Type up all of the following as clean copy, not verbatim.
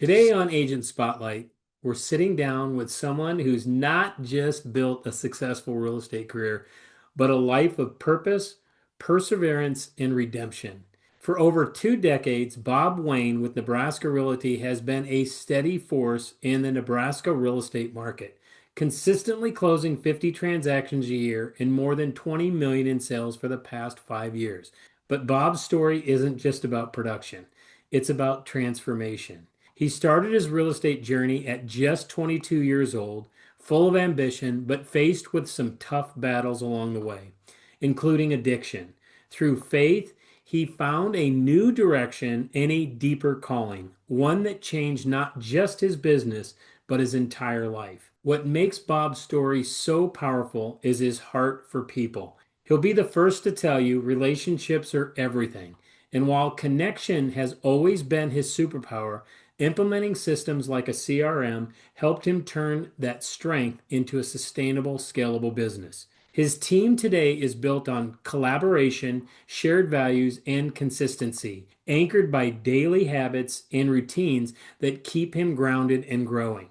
Today on Agent Spotlight, we're sitting down with someone who's not just built a successful real estate career, but a life of purpose, perseverance, and redemption. For over 2 decades, Bob Wayne with Nebraska Realty has been a steady force in the Nebraska real estate market, consistently closing 50 transactions a year and more than 20 million in sales for the past 5 years. But Bob's story isn't just about production, it's about transformation. He started his real estate journey at just 22 years old, full of ambition, but faced with some tough battles along the way, including addiction. Through faith, he found a new direction and a deeper calling, one that changed not just his business, but his entire life. What makes Bob's story so powerful is his heart for people. He'll be the first to tell you relationships are everything. And while connection has always been his superpower, implementing systems like a CRM helped him turn that strength into a sustainable, scalable business. His team today is built on collaboration, shared values, and consistency, anchored by daily habits and routines that keep him grounded and growing.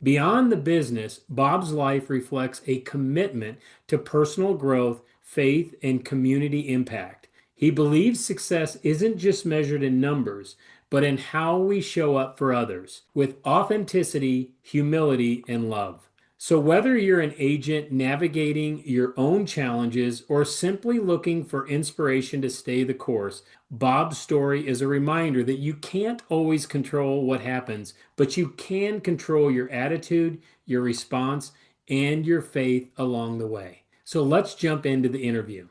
Beyond the business, Bob's life reflects a commitment to personal growth, faith, and community impact. He believes success isn't just measured in numbers, but in how we show up for others with authenticity, humility, and love. So, whether you're an agent navigating your own challenges or simply looking for inspiration to stay the course, Bob's story is a reminder that you can't always control what happens, but you can control your attitude, your response, and your faith along the way. So, let's jump into the interview.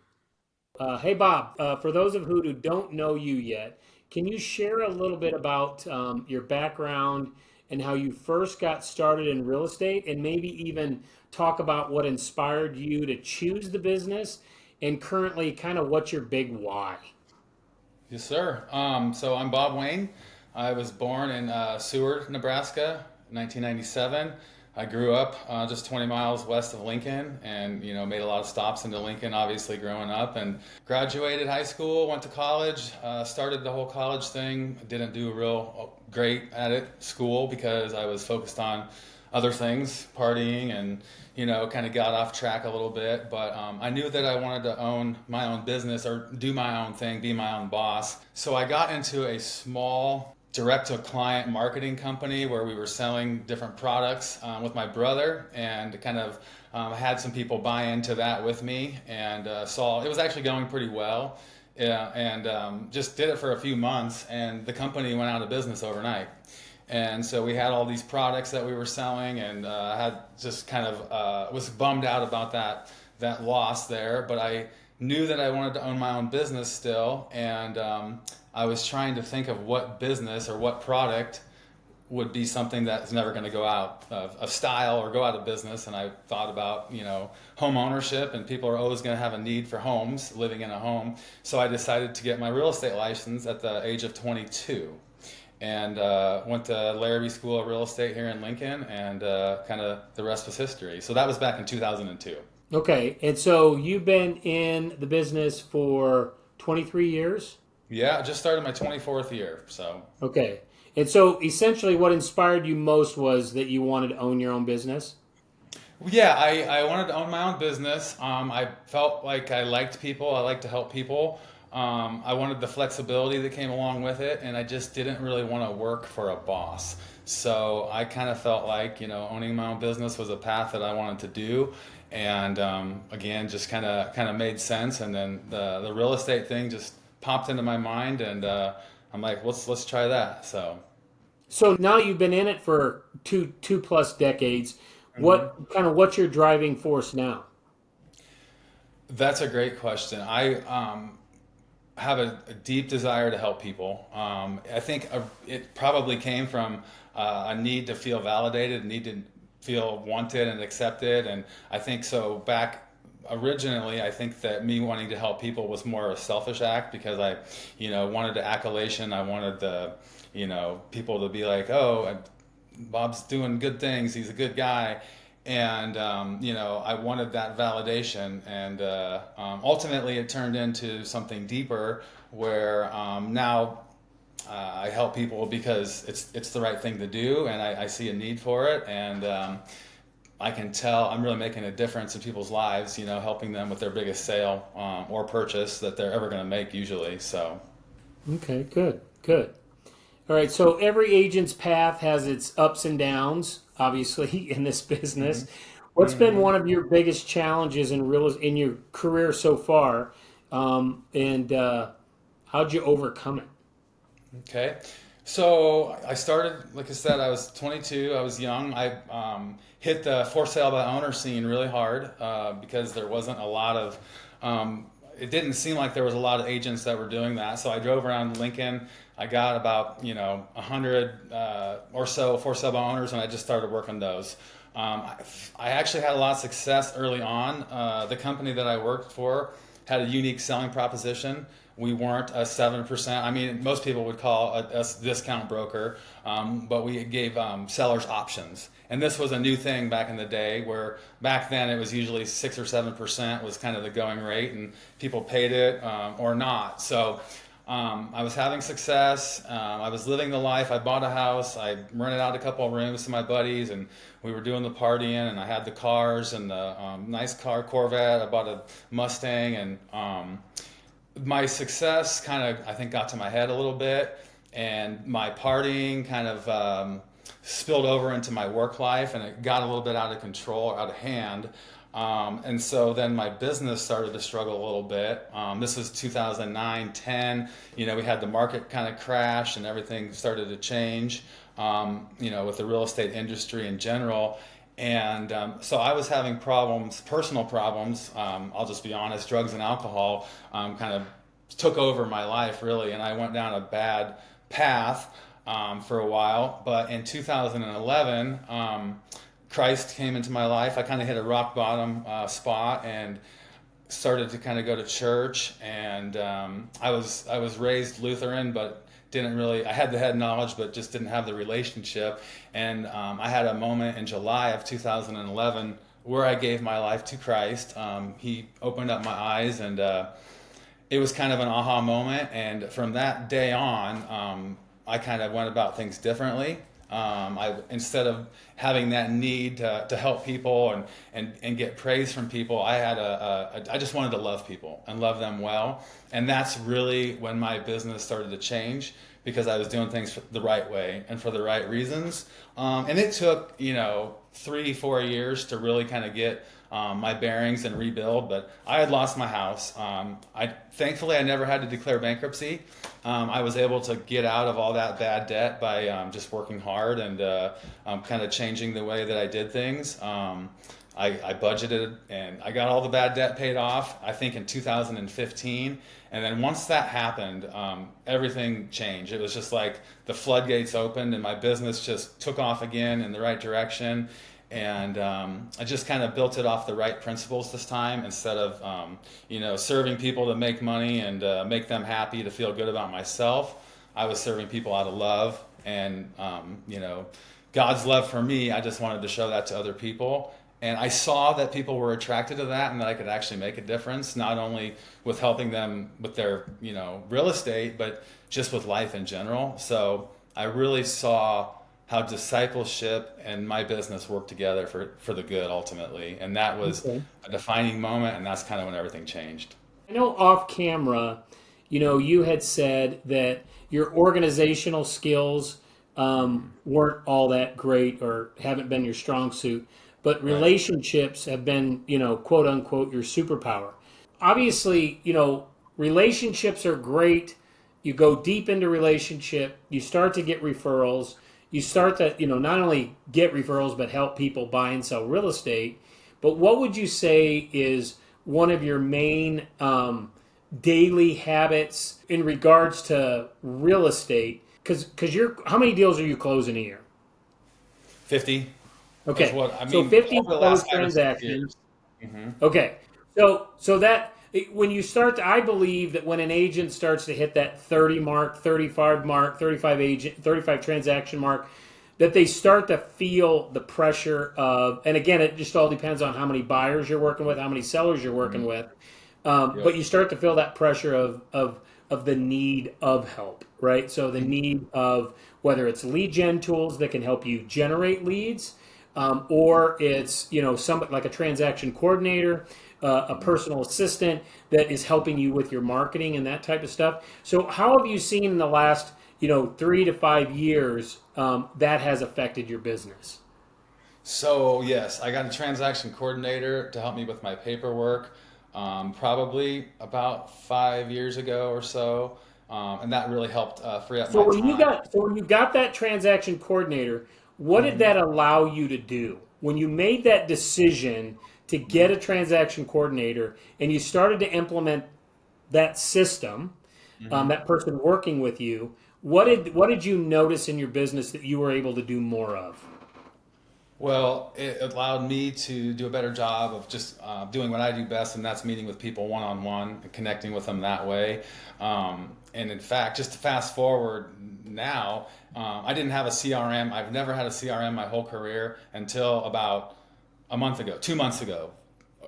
Hey, Bob, for those of who don't know you yet, can you share a little bit about your background and how you first got started in real estate, and maybe even talk about what inspired you to choose the business and currently kind of what's your big why? Yes, sir. So I'm Bob Wayne. I was born in Seward, Nebraska, 1997. I grew up just 20 miles west of Lincoln, and made a lot of stops into Lincoln, obviously growing up, and graduated high school, went to college, started the whole college thing. Didn't do real great at it, school, because I was focused on other things, partying, and kind of got off track a little bit. But I knew that I wanted to own my own business or do my own thing, be my own boss. So I got into a small direct to client marketing company where we were selling different products with my brother, and kind of had some people buy into that with me, and saw it was actually going pretty well. Yeah, and just did it for a few months, and the company went out of business overnight. And so we had all these products that we were selling, and had just kind of was bummed out about that loss there. But I knew that I wanted to own my own business still, and I was trying to think of what business or what product would be something that's never going to go out of style or go out of business. And I thought about home ownership, and people are always going to have a need for homes, living in a home. So I decided to get my real estate license at the age of 22, and went to Larrabee School of Real Estate here in Lincoln, and kind of the rest was history. So that was back in 2002. Okay, and so you've been in the business for 23 years? Yeah, I just started my 24th year. So Okay. And so essentially what inspired you most was that you wanted to own your own business? yeah, I wanted to own my own business. I felt like I liked people. I like to help people. I wanted the flexibility that came along with it, and I just didn't really want to work for a boss. So I kind of felt like, owning my own business was a path that I wanted to do. And again, just kind of made sense. And then the real estate thing just popped into my mind, and I'm like, let's try that. So. So now you've been in it for two plus decades. Mhm. What's your driving force now? That's a great question. I have a deep desire to help people. I think it probably came from a need to feel validated, a need to feel wanted and accepted. And I think so back originally, I think that me wanting to help people was more of a selfish act, because I, wanted the accolation. I wanted the, people to be like, oh, Bob's doing good things. He's a good guy. And I wanted that validation, and ultimately it turned into something deeper, where now I help people because it's the right thing to do, and I see a need for it, and I can tell I'm really making a difference in people's lives. You know, helping them with their biggest sale or purchase that they're ever going to make usually. So. Okay, good, good. All right, so every agent's path has its ups and downs, obviously, in this Hmm. business. What's been Hmm. one of your biggest challenges in your career so far, and how'd you overcome it? Okay. So I started, like I said, I was 22. I was young. I hit the for sale by owner scene really hard because there wasn't a lot of, it didn't seem like there was a lot of agents that were doing that. So I drove around Lincoln. I got about, 100 or so for sale by owners, and I just started working those. I actually had a lot of success early on. The company that I worked for had a unique selling proposition. We weren't a 7%. I mean, most people would call a discount broker, but we gave sellers options. And this was a new thing back in the day where back then it was usually 6 or 7% was kind of the going rate, and people paid it or not. So I was having success. I was living the life. I bought a house. I rented out a couple of rooms to my buddies, and we were doing the partying. And I had the cars and the nice car Corvette. I bought a Mustang, and my success kind of I think got to my head a little bit, and my partying kind of spilled over into my work life, and it got a little bit out of control, out of hand. And so then my business started to struggle a little bit. This was 2009, 10. We had the market kind of crash and everything started to change, with the real estate industry in general. And so I was having problems, personal problems. I'll just be honest, drugs and alcohol kind of took over my life, really. And I went down a bad path for a while. But in 2011, Christ came into my life. I kind of hit a rock bottom spot and started to kind of go to church. And I was raised Lutheran, but didn't really. I had the head knowledge, but just didn't have the relationship. And I had a moment in July of 2011 where I gave my life to Christ. He opened up my eyes, and it was kind of an aha moment. And from that day on, I kind of went about things differently. I instead of having that need to help people and get praise from people, I just wanted to love people and love them well, and that's really when my business started to change because I was doing things the right way and for the right reasons. And it took 3 4 years to really kind of get my bearings and rebuild. But I had lost my house. I thankfully I never had to declare bankruptcy. I was able to get out of all that bad debt by just working hard and kind of changing the way that I did things. I budgeted and I got all the bad debt paid off, I think in 2015. And then once that happened, everything changed. It was just like the floodgates opened and my business just took off again in the right direction. And I just kind of built it off the right principles this time instead of, serving people to make money and make them happy to feel good about myself. I was serving people out of love and, God's love for me. I just wanted to show that to other people. And I saw that people were attracted to that and that I could actually make a difference, not only with helping them with their, real estate, but just with life in general. So I really saw how discipleship and my business work together for the good ultimately. And that was Okay. a defining moment, and that's kind of when everything changed. I know off camera, you had said that your organizational skills weren't all that great or haven't been your strong suit, but Right. relationships have been, quote unquote, your superpower. Obviously, relationships are great. You go deep into relationship, you start to get referrals, you start to, not only get referrals, but help people buy and sell real estate. But what would you say is one of your main daily habits in regards to real estate? Because you're, how many deals are you closing a year? 50 is Okay, what I so mean 50 over the last closed 5 or 6 years. transactions. Hmm. Okay, so that when you start to, I believe that when an agent starts to hit that 30 mark, 35 mark, 35 transaction mark, that they start to feel the pressure of, and again, it just all depends on how many buyers you're working with, how many sellers you're working Hmm. with, but Yep. you start to feel that pressure of of the need of help, right? So the need of whether it's lead gen tools that can help you generate leads, or it's somebody like a transaction coordinator, a personal assistant that is helping you with your marketing and that type of stuff. So how have you seen in the last 3 to 5 years that has affected your business? So yes, I got a transaction coordinator to help me with my paperwork, probably about 5 years ago or so, and that really helped free up So my when you time. got so when you got that transaction coordinator, what did hmm that allow you to do? When you made that decision to get a transaction coordinator and you started to implement that system, hmm that person working with you, what did you notice in your business that you were able to do more of? Well, it allowed me to do a better job of just doing what I do best, and that's meeting with people one on one and connecting with them that way. And in fact, just to fast forward now, I didn't have a CRM. I've never had a CRM my whole career until about a month ago, 2 months ago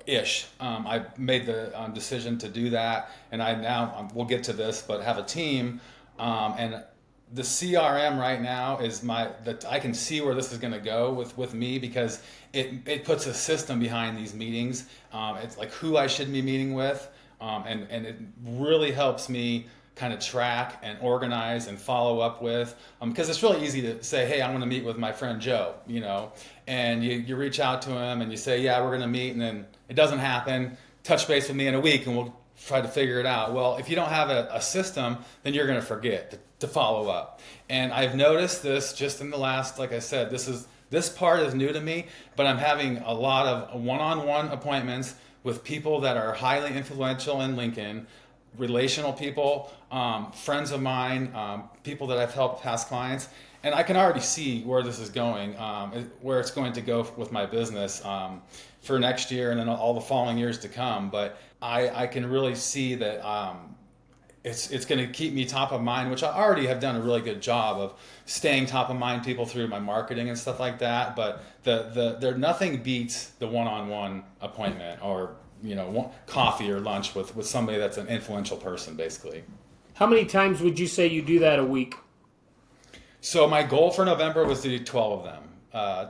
ish. I made the decision to do that, and I now we'll get to this, but have a team, and the CRM right now is my that I can see where this is going to go with me because it puts a system behind these meetings. It's like who I should be meeting with, and it really helps me kind of track and organize and follow up with because it's really easy to say, hey, I'm going to meet with my friend Joe, and you reach out to him and you say, yeah, we're going to meet, and then it doesn't happen. Touch base with me in a week and we'll try to figure it out. Well, if you don't have a system, then you're going to forget to follow up. And I've noticed this just in the last, like I said, this part is new to me, but I'm having a lot of one-on-one appointments with people that are highly influential in Lincoln, relational people, friends of mine, people that I've helped past clients, and I can already see where this is going, where it's going to go with my business for next year and then all the following years to come. But I can really see that it's going to keep me top of mind, which I already have done a really good job of staying top of mind people through my marketing and stuff like that. But there nothing beats the one-on-one appointment or coffee or lunch with somebody that's an influential person, basically. How many times would you say you do that a week? So my goal for November was to do 12 of them.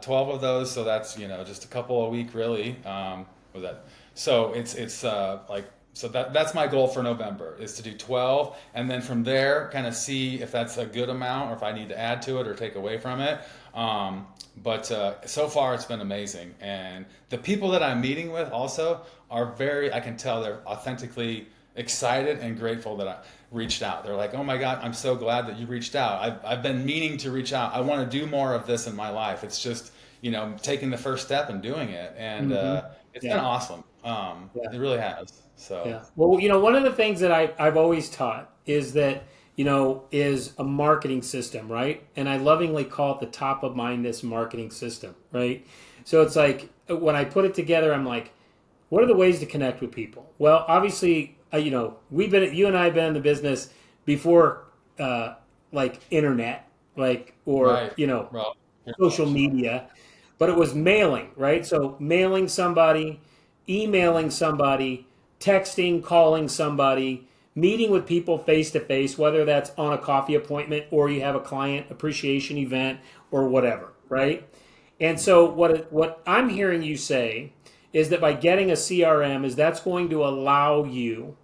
12 of those, so that's just a couple a week, really. Was that? So it's like so that's my goal for November is to do 12, and then from there, kind of see if that's a good amount or if I need to add to it or take away from it. But so far, it's been amazing, and the people that I'm meeting with also are I can tell they're authentically excited and grateful that I reached out. They're like, "Oh my God, I'm so glad that you reached out. I've been meaning to reach out. I want to do more of this in my life. It's just, taking the first step and doing it. And Hmm. it's been Yeah. awesome. Yeah. It really has. So, Yeah. Well, one of the things that I've always taught is that, is a marketing system, right? And I lovingly call it the top of mindness marketing system, right? So it's like when I put it together, I'm like, what are the ways to connect with people? Well, obviously, you and I have been in the business before, like internet, like, or, right. Well, pretty social much. media, but it was mailing, right? So mailing somebody, emailing somebody, texting, calling somebody, meeting with people face to face, whether that's on a coffee appointment or you have a client appreciation event or whatever, right? And so what I'm hearing you say is that by getting a CRM is that's going to allow you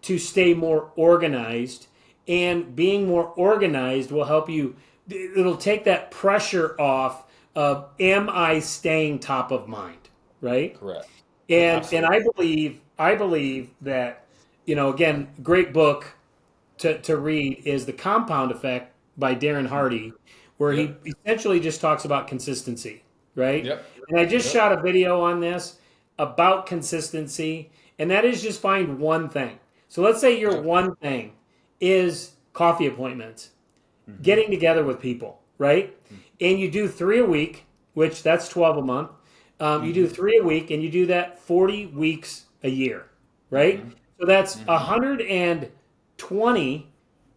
to stay more organized, and being more organized will help you, it'll take that pressure off of am I staying top of mind, right? Correct. And Absolutely. I believe that, again, great book to read is The Compound Effect by Darren Hardy, where he Yep. essentially just talks about consistency, right? Yep. And I just Yep. shot a video on this about consistency, and that is just find one thing. So let's say your Yep. one thing is coffee appointments, hmm getting together with people, right? And you do three a week, which that's 12 a month. You do hmm three a week, and you do that 40 weeks a year, right? hmm So that's hmm 120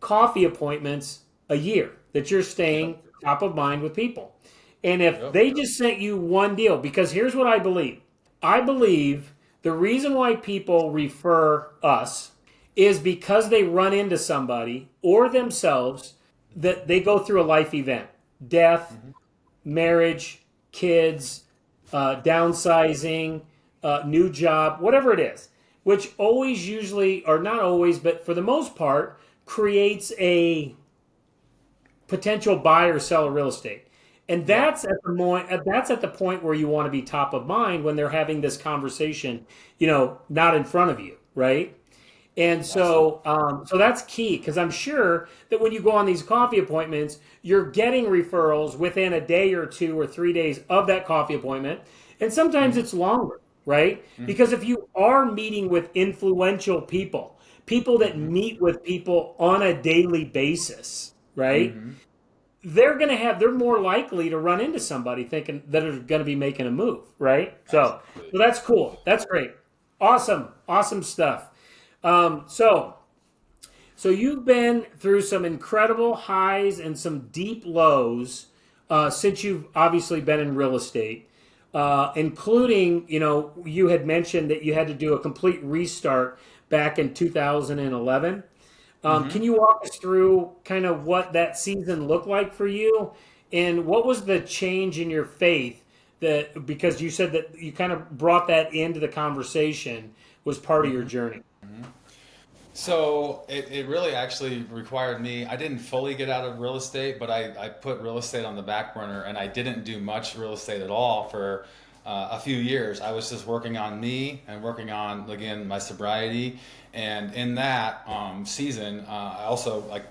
coffee appointments a year that you're Yep. staying top of mind with people. And if Yep. they just sent you one deal, because here's what I believe the reason why people refer us is because they run into somebody or themselves that they go through a life event, death, Mm-hmm. marriage, kids, downsizing, new job, whatever it is, which always usually, or not always, but for the most part, creates a potential buy or sell of real estate. And Yep. that's at the point where you want to be top of mind when they're having this conversation, not in front of you, right? And Absolutely. so that's key because I'm sure that when you go on these coffee appointments, you're getting referrals within a day or 2 or 3 days of that coffee appointment. And sometimes Mm-hmm. it's longer, right? Mm-hmm. Because if you are meeting with influential people, people that Mm-hmm. meet with people on a daily basis, right? Mm-hmm. They're more likely to run into somebody thinking that are going to be making a move, right? So Absolutely. that's cool. Absolutely. That's great. Awesome stuff. So you've been through some incredible highs and some deep lows since you've obviously been in real estate, including, you had mentioned that you had to do a complete restart back in 2011. Mm-hmm. Can you walk us through kind of what that season looked like for you, and what was the change in your faith that because you said that you kind of brought that into the conversation was part of your Mm-hmm. journey? Mm-hmm. So it really actually required me. I didn't fully get out of real estate, but I put real estate on the back burner and I didn't do much real estate at all for a few years. I was just working on me and working on, again, my sobriety. And in that season, I also like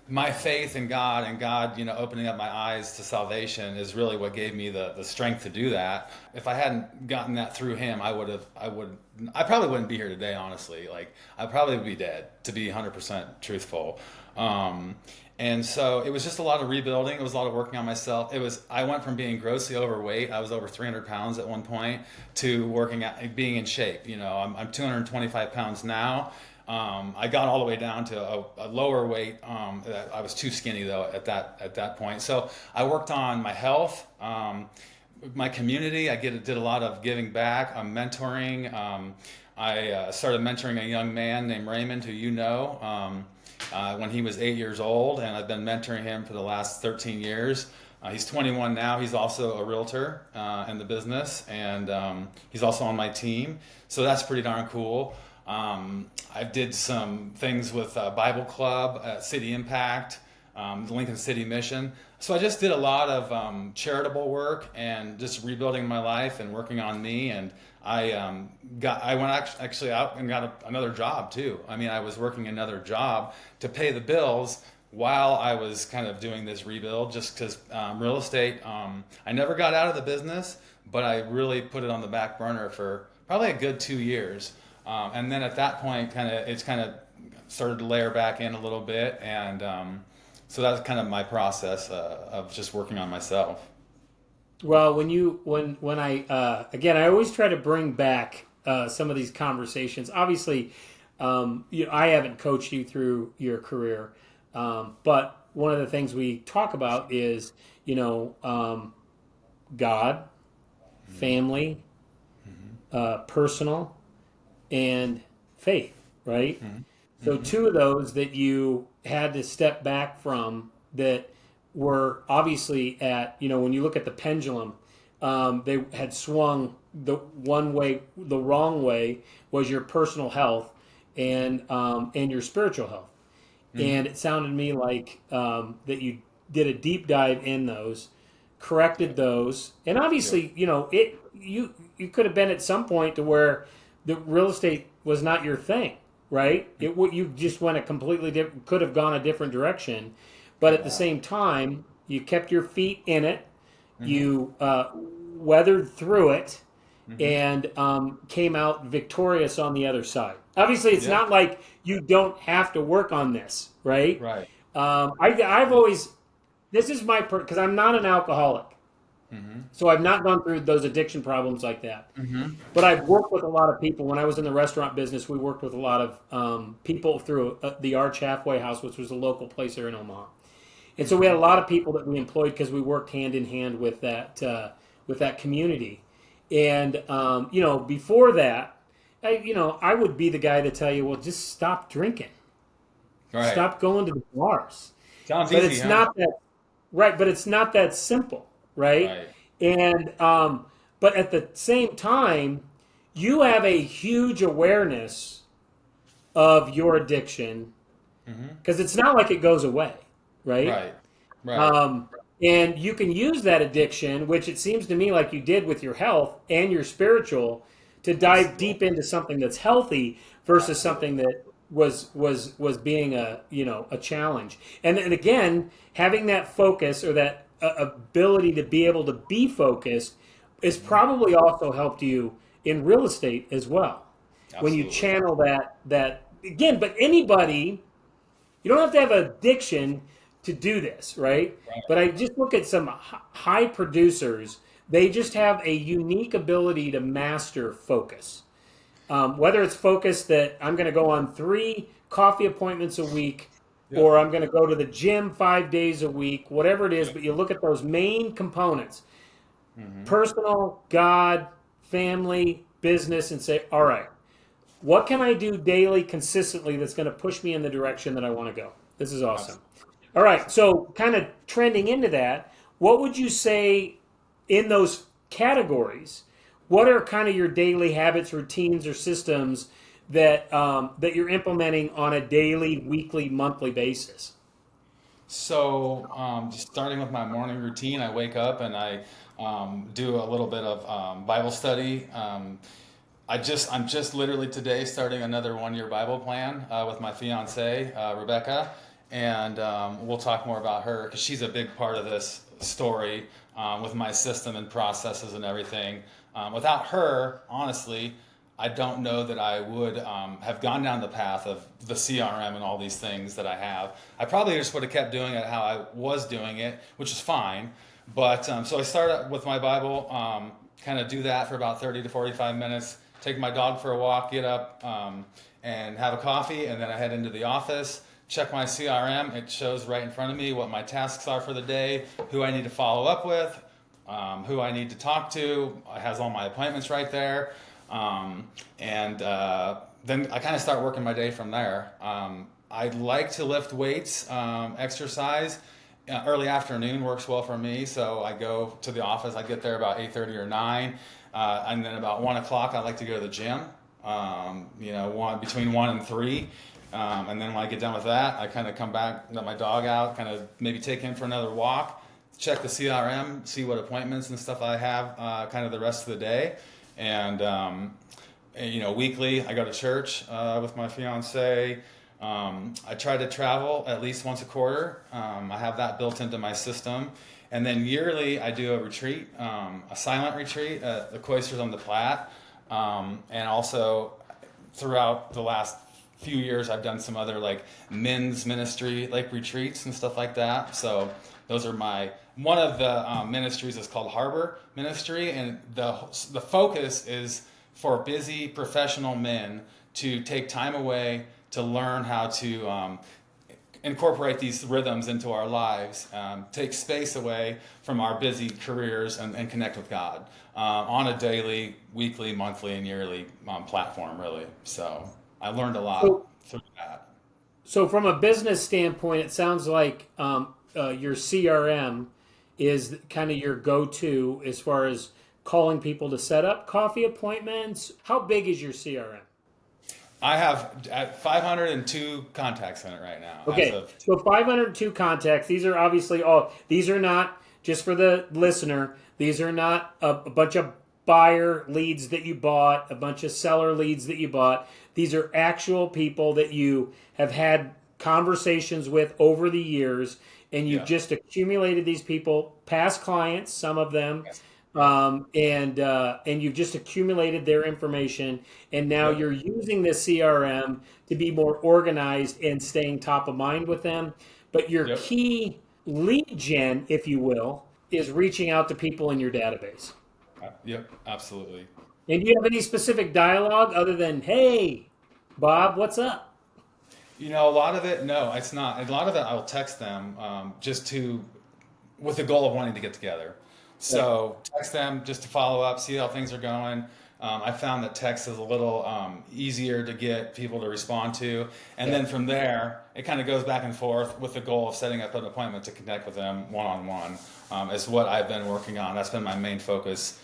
my faith in God and God, opening up my eyes to salvation is really what gave me the strength to do that. If I hadn't gotten that through him, I probably wouldn't be here today, honestly. Like, I probably would be dead, to be 100% truthful. Um, and so it was just a lot of rebuilding. It was a lot of working on myself. I went from being grossly overweight. I was over 300 pounds at one point to being in shape. I'm 225 pounds now. I got all the way down to a lower weight. I was too skinny though at that point. So I worked on my health, my community. Did a lot of giving back, mentoring. I started mentoring a young man named Raymond, who when he was 8 years old, and I've been mentoring him for the last 13 years. He's 21 now. He's also a realtor in the business, and he's also on my team. So that's pretty darn cool. I did some things with Bible Club, City Impact, the Lincoln City Mission. So I just did a lot of charitable work and just rebuilding my life and working on me. And I went actually out and got another job too. I mean, I was working another job to pay the bills while I was kind of doing this rebuild, just because real estate, I never got out of the business, but I really put it on the back burner for probably a good 2 years. And then at that point, it's kind of started to layer back in a little bit, and so that's kind of my process of just working on myself. Well, when I again, I always try to bring back some of these conversations. Obviously, I haven't coached you through your career, but one of the things we talk about is God, Mm-hmm. family, Mm-hmm. personal, and faith, right? Mm-hmm. So Mm-hmm. two of those that you had to step back from that were obviously at, when you look at the pendulum, they had swung the one way, the wrong way was your personal health and your spiritual health. Mm-hmm. And it sounded to me like that you did a deep dive in those, corrected Yep. those, and Yep. obviously, you could have been at some point to where the real estate was not your thing, right? You just went a completely different, could have gone a different direction, but at the Yeah. same time, you kept your feet in it, Mm-hmm. you weathered through it, Mm-hmm. and came out victorious on the other side. Obviously, it's Yeah. not like you don't have to work on this, right? Right. I've Yep. always, this is because I'm not an alcoholic, Mm-hmm. so I've not gone through those addiction problems like that. Mm-hmm. But I've worked with a lot of people. When I was in the restaurant business, we worked with a lot of people through the Arch Halfway House, which was a local place here in Omaha. And so we had Mm-hmm. a lot of people that we employed because we worked hand in hand with that community. And before that, I would be the guy to tell you, well, just stop drinking, Right. stop going to the bars. Sounds But easy, it's huh? not that right. But it's not that simple, right? Right. And but at the same time, you have a huge awareness of your addiction Hmm. because it's not like it goes away, right? Right. Right. Um, and you can use that addiction, which it seems to me like you did with your health and your spiritual, to dive Absolutely. deep into something that's healthy versus something Absolutely. that was being a challenge. And again, having that focus or that ability to be able to be focused has Hmm. probably also helped you in real estate as well. When you Absolutely. channel that again, but anybody, you don't have to have addiction to do this, right? Right. But I just look at some high producers. They just have a unique ability to master focus. Whether it's focus that I'm going to go on 3 coffee appointments a week, Yep. or I'm going to go to the gym 5 days a week, whatever it is, Yep. but you look at those main components: Hmm. personal, God, family, business, and say, all right, what can I do daily consistently that's going to push me in the direction that I want to go? This is awesome. Absolutely. All right, so kind of trending into that, what would you say in those categories? What are kind of your daily habits, routines, or systems that you're implementing on a daily, weekly, monthly basis? So, just starting with my morning routine, I wake up and I do a little bit of Bible study. I'm just literally today starting another 1 year Bible plan with my fiance Rebecca, and we'll talk more about her because she's a big part of this story with my system and processes and everything. Without her, honestly, I don't know that I would have gone down the path of the CRM and all these things that I have. I probably just would have kept doing it how I was doing it, which is fine. But so I start out with my Bible, kind of do that for about 30 to 45 minutes, take my dog for a walk, get up and have a coffee, and then I head into the office, check my CRM. It shows right in front of me what my tasks are for the day, who I need to follow up with, who I need to talk to. It has all my appointments right there. And then I kind of start working my day from there. I like to lift weights, exercise. Early afternoon works well for me, so I go to the office. I get there about 8:30 or 9, and then about 1 o'clock I like to go to the gym. Between 1 and 3, and then when I get done with that, I kind of come back, let my dog out, kind of maybe take him for another walk, check the CRM, see what appointments and stuff I have, kind of the rest of the day, and weekly I go to church with my fiance. I try to travel at least once a quarter. I have that built into my system. And then yearly, I do a retreat, a silent retreat at the Cloisters on the Platte. And also, throughout the last few years, I've done some other like men's ministry, like retreats and stuff like that. So those are one of the ministries is called Harbor Ministry, and the focus is for busy professional men to take time away to learn how to incorporate these rhythms into our lives, take space away from our busy careers, and connect with God on a daily, weekly, monthly, and yearly platform, really. So I learned a lot So, through that. so from a business standpoint, it sounds like your CRM is kind of your go-to as far as calling people to set up coffee appointments. How big is your CRM? I have at 502 contacts in it right now, as Okay, of so 502 contacts. These are obviously all, these are not, just for the listener, these are not a bunch of buyer leads that you bought, a bunch of seller leads that you bought. These are actual people that you have had conversations with over the years, and you've yeah, just accumulated these people, past clients, some of them, yes, yep, and you've just accumulated their information, and now yep, you're using the CRM to be more organized and staying top of mind with them. But your yep, key lead gen, if you will, is reaching out to people in your database. yep, absolutely. And do you have any specific dialogue other than, hey, Bob, what's up? A lot of it, no, it's not. A lot of it, I'll text them with the goal of wanting to get together. Right. So text them just to follow up, see how things are going. I found that text is a little easier to get people to respond to. And Yeah. then from there, it kind of goes back and forth with the goal of setting up an appointment to connect with them one on one, is what I've been working on. That's been my main focus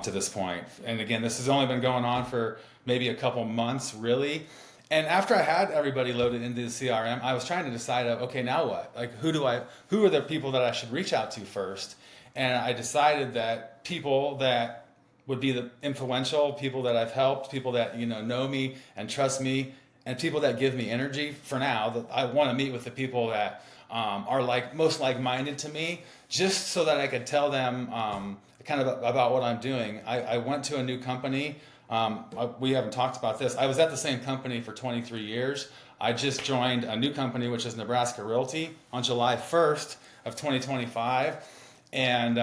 to this point. And again, this has only been going on for maybe a couple months, really. And after I had everybody loaded into the CRM, I was trying to decide, okay, now what? Like, who are the people that I should reach out to first? And I decided that people that would be the influential, people that I've helped, people that know me and trust me, and people that give me energy. For now, that I want to meet with the people that are most like-minded to me, just so that I could tell them kind of about what I'm doing. I went to a new company. We haven't talked about this. I was at the same company for 23 years. I just joined a new company, which is Nebraska Realty, on July 1st of 2025. And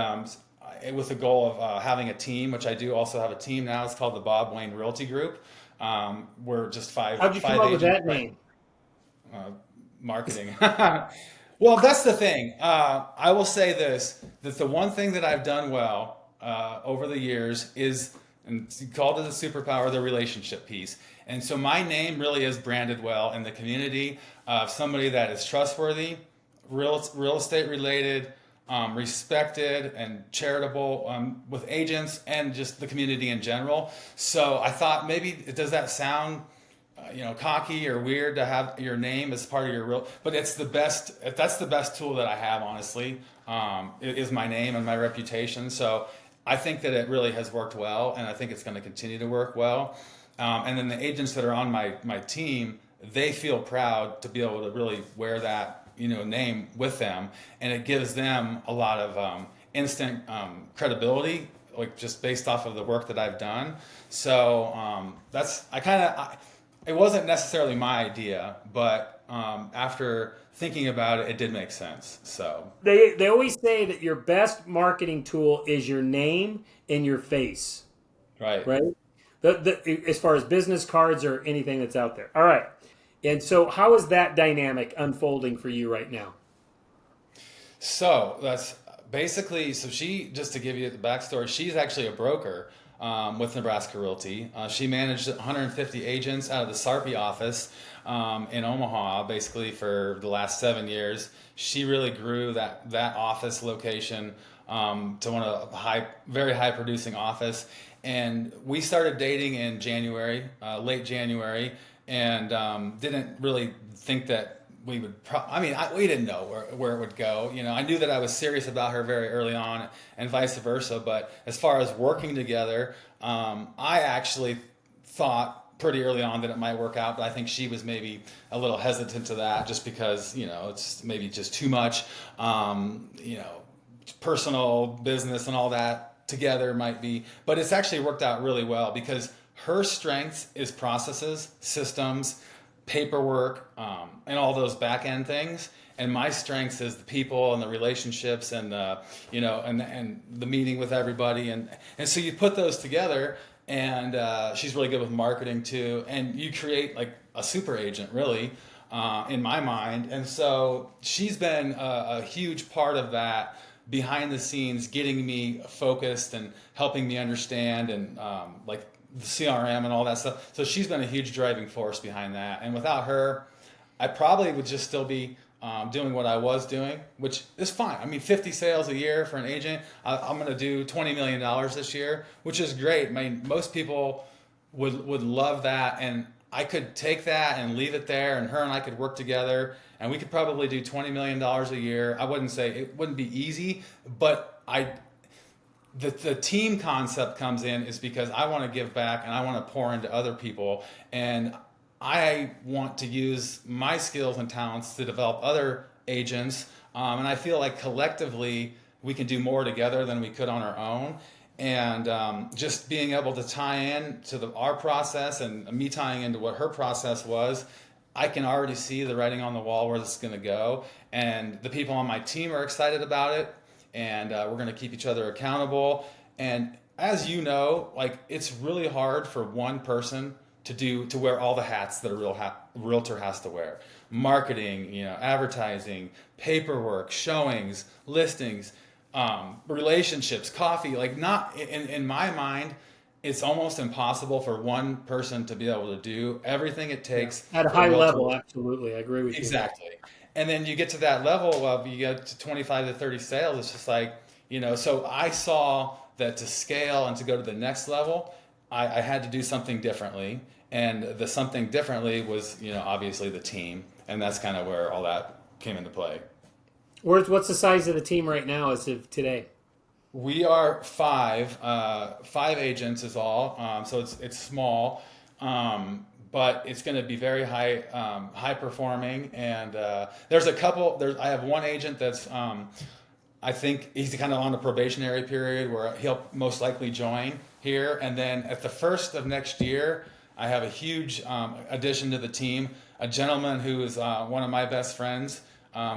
with the goal of having a team, which I do also have a team now. It's called the Bob Wayne Realty Group. We're just How'd you come five up with agents, that name? uh, marketing. Well, that's the thing. I will say this, that the one thing that I've done well over the years is, and you called it a superpower, the relationship piece. And so my name really is branded well in the community of somebody that is trustworthy, real estate related, respected and charitable with agents and just the community in general. So I thought, maybe, does that sound cocky or weird to have your name as part of your real, but it's the best. That's the best tool that I have, honestly. It is my name and my reputation. So I think that it really has worked well, and I think it's going to continue to work well. And then the agents that are on my team, they feel proud to be able to really wear that name with them, and it gives them a lot of instant credibility, like just based off of the work that I've done. So that's it wasn't necessarily my idea, but after thinking about it, it did make sense. So They always say that your best marketing tool is your name and your face, right. right? As far as business cards or anything that's out there. All right. And so, how is that dynamic unfolding for you right now? So that's basically, so she, just to give you the backstory, she's actually a broker with Nebraska Realty. She managed 150 agents out of the Sarpy office in Omaha, basically for the last 7 years. She really grew that office location to one of the very high producing office. And we started dating in January, late January, and didn't really think that we would we didn't know where it would go. I knew that I was serious about her very early on, and vice versa. But as far as working together, I actually thought pretty early on that it might work out, but I think she was maybe a little hesitant to that, just because it's maybe just too much, personal business and all that together might be. But it's actually worked out really well, because her strength is processes, systems, paperwork, and all those back end things. And my strengths is the people and the relationships and and the meeting with everybody. And so you put those together, and she's really good with marketing too. And you create like a super agent, really, in my mind. And so she's been a huge part of that behind the scenes, getting me focused and helping me understand and like the CRM and all that stuff. So she's been a huge driving force behind that. And without her, I probably would just still be doing what I was doing, which is fine. I mean, 50 sales a year for an agent. I'm going to do $20 million this year, which is great. I mean, most people would love that. And I could take that and leave it there, and her and I could work together, and we could probably do $20 million a year. I wouldn't say it wouldn't be easy, but the team concept comes in is because I want to give back and I want to pour into other people, and I want to use my skills and talents to develop other agents, and I feel like collectively we can do more together than we could on our own. And just being able to tie in to our process and me tying into what her process was, I can already see the writing on the wall where this is going to go. And the people on my team are excited about it, and we're going to keep each other accountable. And as you know, like, it's really hard for one person to wear all the hats that a realtor has to wear: marketing, advertising, paperwork, showings, listings, relationships, coffee. Like, not in my mind, it's almost impossible for one person to be able to do everything it Yeah. takes At a for a high realtor. level, absolutely. I agree with you. Exactly. And then you get to that level of you get to 25 to 30 sales. It's just like, so I saw that to scale and to go to the next level, I had to do something differently. And the something differently was, obviously the team. And that's kind of where all that came into play. What's the size of the team right now as of today? We are five agents is all. So it's small, but it's going to be very high performing. And there's a couple. I have one agent that's I think he's kind of on a probationary period where he'll most likely join here. And then at the first of next year, I have a huge addition to the team. A gentleman who is one of my best friends.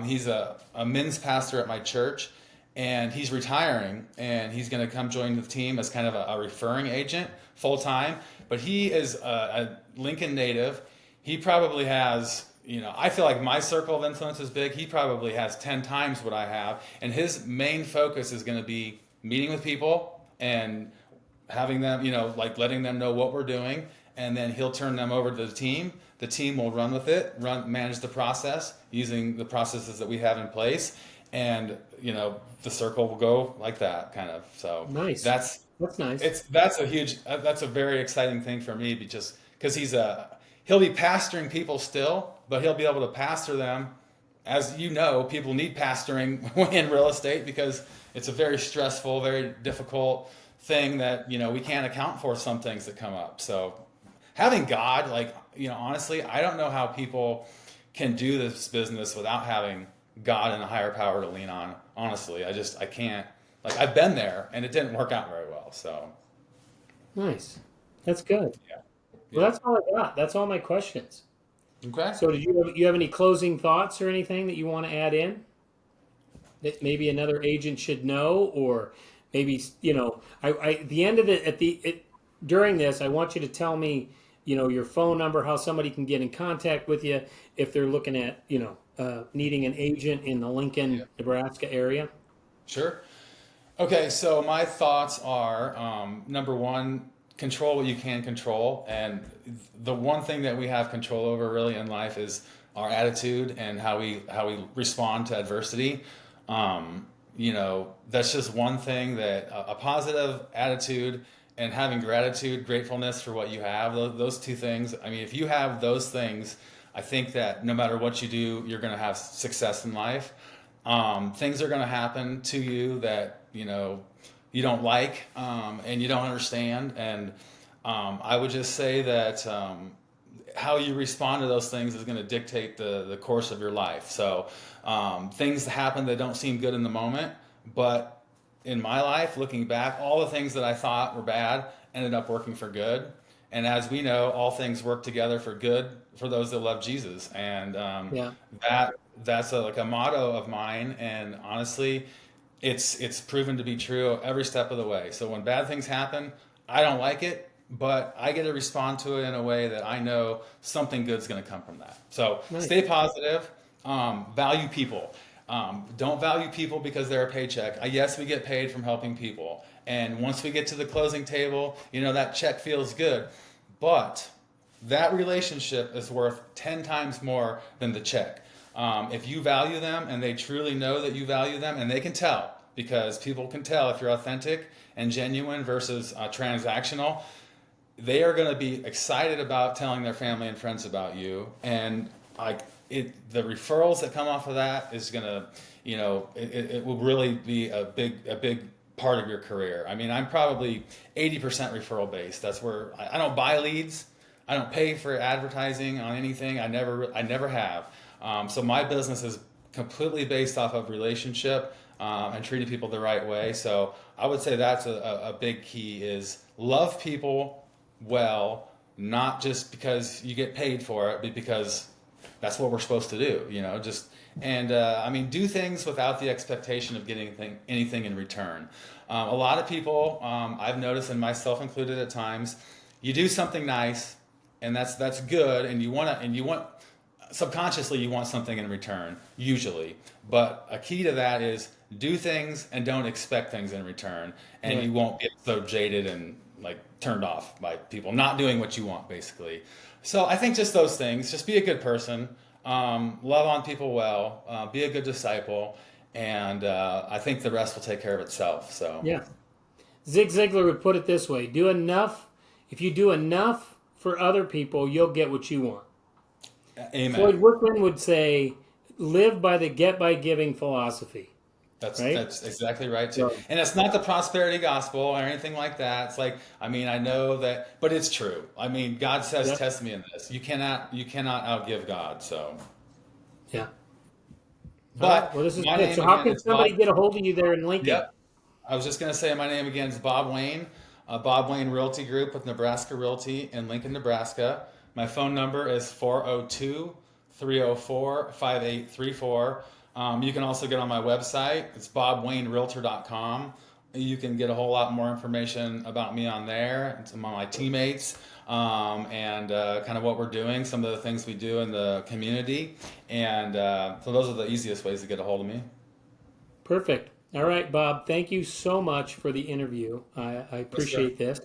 He's a men's pastor at my church, and he's retiring, and he's going to come join the team as kind of a referring agent full time. But he is a Lincoln native. He probably has, I feel like my circle of influence is big. He probably has 10 times what I have. And his main focus is going to be meeting with people and having them, like letting them know what we're doing. And then he'll turn them over to the team. The team will run with it, manage the process using the processes that we have in place. And, the circle will go like that kind of. So Nice. That's nice. that's a very exciting thing for me because he'll be pastoring people still, but he'll be able to pastor them. As you know, people need pastoring in real estate because it's a very stressful, very difficult thing that, we can't account for some things that come up. So having God, like, honestly, I don't know how people can do this business without having God and a higher power to lean on. Honestly, I can't. Like, I've been there and it didn't work out very well. So, Nice. That's good. yeah. Well, Yeah. that's all I got. That's all my questions. Okay. So, did you have any closing thoughts or anything that you want to add in that maybe another agent should know, or maybe at the end of during this, I want you to tell me, your phone number, how somebody can get in contact with you if they're looking at, needing an agent in the Yeah. Lincoln, Nebraska area. Sure. Okay, so my thoughts are number one, control what you can control. And the one thing that we have control over really in life is our attitude and how we respond to adversity. That's just one thing that a positive attitude and having gratitude, gratefulness for what you have, those two things. I mean, if you have those things, I think that no matter what you do, you're going to have success in life. Things are going to happen to you that you don't like and you don't understand, and I would just say that how you respond to those things is going to dictate the course of your life. So things happen that don't seem good in the moment, but in my life, looking back, all the things that I thought were bad ended up working for good. And as we know, all things work together for good for those that love Jesus. And Yeah. that that's like a motto of mine. And honestly, it's proven to be true every step of the way. So when bad things happen, I don't like it, but I get to respond to it in a way that I know something good's going to come from that. So Nice. stay positive, value people. Don't value people because they're a paycheck. Yes, we get paid from helping people. And once we get to the closing table, that check feels good. But that relationship is worth 10 times more than the check. If you value them and they truly know that you value them, and they can tell, because people can tell if you're authentic and genuine versus transactional, they are going to be excited about telling their family and friends about you. And like the referrals that come off of that is going to, it will really be a big part of your career. I mean, I'm probably 80% referral based. That's where I don't buy leads. I don't pay for advertising on anything. I never have. So my business is completely based off of relationship and treating people the right way. So I would say that's a big key is love people well, not just because you get paid for it, but because that's what we're supposed to do. I mean, do things without the expectation of getting anything in return. A lot of people, I've noticed, and myself included at times, you do something nice, and that's good, and you want subconsciously you want something in return usually, but a key to that is do things and don't expect things in return, and Right. you won't get so jaded and like turned off by people not doing what you want, basically. So I think just those things. Just be a good person, love on people well, be a good disciple, and I think the rest will take care of itself. So, Yeah. Zig Ziglar would put it this way: do enough. If you do enough for other people, you'll get what you want. amen. Floyd Workman would say, live by the get by giving philosophy, right? That's exactly right too. So, And it's not the prosperity gospel or anything like that. It's like, I mean, I know that, but it's true. I mean, God says, yeah, test me in this. You cannot outgive God. So, yeah. All right. but Well, this is my good. name So, how again can is somebody Bob. get a hold of you there in Lincoln? Yep. I was just going to say my name again is Bob Wayne, Bob Wayne Realty Group with Nebraska Realty in Lincoln, Nebraska. My phone number is 402 304 5834. You can also get on my website. It's bobwaynerealtor.com. You can get a whole lot more information about me on there and some of my teammates, and kind of what we're doing, some of the things we do in the community. And so those are the easiest ways to get a hold of me. Perfect. All right, Bob. Thank you so much for the interview. I Yes, sir. appreciate this.